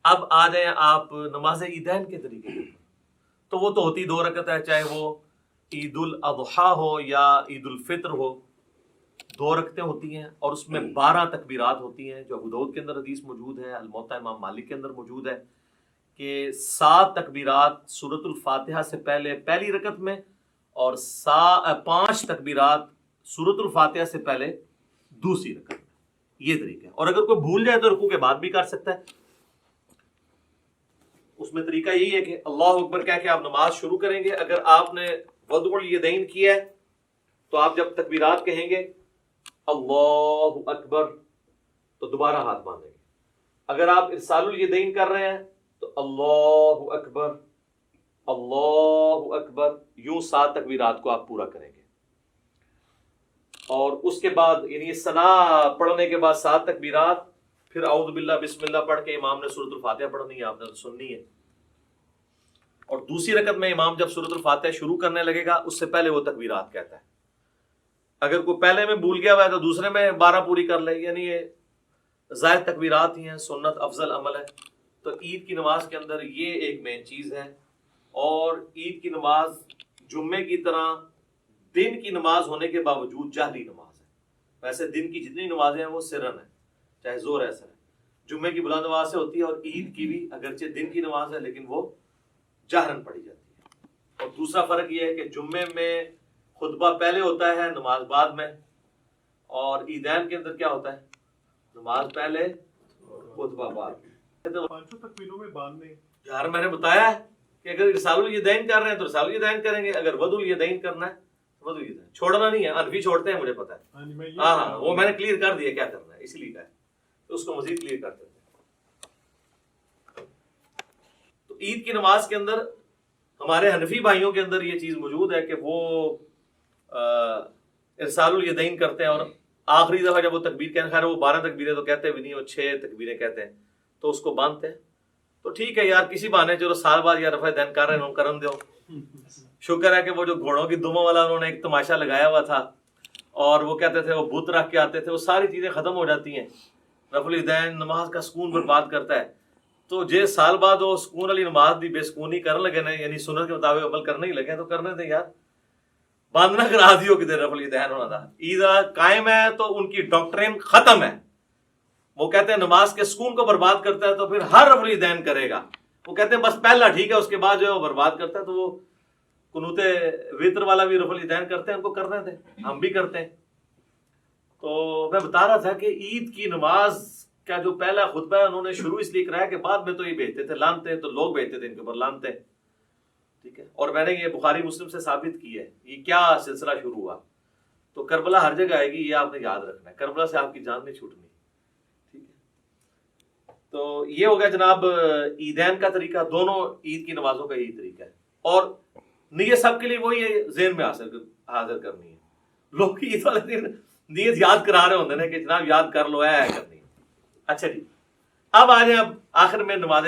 اب آ جائیں آپ نماز عیدین کے طریقے پر، تو وہ تو ہوتی 2 رکعت ہے، چاہے وہ عید الاضحیٰ ہو یا عید الفطر ہو، 2 رکعتیں ہوتی ہیں اور اس میں 12 تکبیرات ہوتی ہیں، جو ابو داؤد کے اندر حدیث موجود ہے، الموطا امام مالک کے اندر موجود ہے کہ 7 تکبیرات سورۃ الفاتحہ سے پہلے پہلی رکعت میں، اور 5 تکبیرات سورۃ الفاتحہ سے پہلے دوسری رکعت میں. یہ طریقہ ہے. اور اگر کوئی بھول جائے تو رکوع کے بعد بھی کر سکتا ہے. اس میں طریقہ یہی ہے کہ اللہ اکبر کہہ کے آپ نماز شروع کریں گے. اگر آپ نے وضع الیدین کیا ہے تو آپ جب تکبیرات کہیں گے اللہ اکبر تو دوبارہ ہاتھ باندھیں گے. اگر آپ ارسال الیدین کر رہے ہیں تو اللہ اکبر اللہ اکبر، یوں 7 تکبیرات کو آپ پورا کریں گے. اور اس کے بعد یعنی ثنا پڑھنے کے بعد 7 تکبیرات، پھر اعوذ باللہ بسم اللہ پڑھ کے امام نے سورۃ الفاتحہ پڑھنی ہے، آپ نے سننی ہے. اور دوسری رکعت میں امام جب سورۃ الفاتحہ شروع کرنے لگے گا اس سے پہلے وہ تکبیرات کہتا ہے. اگر کوئی پہلے میں بھول گیا ہوا ہے تو دوسرے میں 12 پوری کر لے. یعنی یہ زائد تکبیرات ہی ہیں، سنت افضل عمل ہے. تو عید کی نماز کے اندر یہ ایک مین چیز ہے. اور عید کی نماز جمعے کی طرح دن کی نماز ہونے کے باوجود جہری نماز ہے. ویسے دن کی جتنی نمازیں ہیں وہ سرن ہیں، چاہے زور ایسا ہے. جمعے کی بلند آواز سے ہوتی ہے، اور عید کی بھی اگرچہ دن کی نماز ہے لیکن وہ جہرن پڑھی جاتی ہے. اور دوسرا فرق یہ ہے کہ جمعے میں خطبہ پہلے ہوتا ہے، نماز بعد میں. اور عیدین کے اندر کیا ہوتا ہے؟ نماز پہلے خطبہ بعد. 5 تکبیروں میں باندھنے یار میں نے بتایا ہے کہ اگر ارسال الیدین کر رہے ہیں تو ارسال الیدین کریں گے، اگر وضع الیدین کرنا ہے تو وضع الیدین. چھوڑنا نہیں ہے، حنفی چھوڑتے ہیں مجھے پتا ہے. ہاں وہ میں نے کلیئر کر دیا کیا کرنا ہے، اسی لیے کہا ہے تو اس کو مزید کلیئر کرتے ہیں. تو عید کی نماز کے اندر ہمارے حنفی بھائیوں کے اندر یہ چیز موجود ہے کہ وہ ارسال الیدین کرتے ہیں، اور آخری دفعہ جب وہ تکبیر کہتے ہیں، خیر وہ 12 تکبیریں تو کہتے بھی نہیں، وہ 6 تکبیریں کہتے ہیں، تو اس کو باندھتے ہیں. تو ٹھیک ہے یار، کسی بہانے چلو سال بعد یا رفع دین کر رہے ہیں کرن دو. شکر ہے کہ وہ جو گھوڑوں کی دموں والا انہوں نے ایک تماشا لگایا ہوا تھا، اور وہ کہتے تھے وہ بت رکھ کے آتے تھے، وہ ساری چیزیں ختم ہو جاتی ہیں. رفع الیدین نماز کا سکون برباد کرتا ہے. تو جے سال بعد وہ سکون والی نماز دی بے سکونی کرنے لگے نا، یعنی سنت کے مطابق عمل کرنے ہی لگے، تو کرنے تھے یار. باندھنا کرا دیو کدھر رفع الیدین ہونا تھا. عید قائم ہے تو ان کی ڈاکٹرین ختم ہے. وہ کہتے ہیں نماز کے سکون کو برباد کرتا ہے تو پھر ہر رفع الیدین کرے گا. وہ کہتے ہیں بس پہلا ٹھیک ہے، اس کے بعد جو ہے وہ برباد کرتا ہے. تو وہ قنوت وطر والا بھی رفع الیدین کرتے ہیں، ان کو کرنے تھے، ہم بھی کرتے ہیں. تو میں بتا رہا تھا کہ عید کی نماز کا جو پہلا خطبہ ہے انہوں نے شروع اس لیے کرایا کہ بعد میں تو یہ بھیجتے تھے لانتے، تو لوگ بھیجتے تھے ان کے اوپر لانتے. ٹھیک ہے. اور میں نے یہ بخاری مسلم سے ثابت کی ہے یہ کیا سلسلہ شروع ہوا. تو کربلا ہر جگہ آئے گی، یہ آپ نے یاد رکھنا ہے. کربلا سے آپ کی جان نہیں چھوٹنی. ٹھیک ہے. تو یہ ہو گیا جناب عیدین کا طریقہ. دونوں عید کی نمازوں کا یہی طریقہ ہے. اور نیت سب کے لیے وہی ہے، ذہن میں حاضر کرنی ہے. لوگ عید والے دن نیت یاد کرا رہے ہوتے ہیں کہ جناب یاد کر لو ہے کرنی. اچھا جی، اب آ جائیں اب آخر میں نماز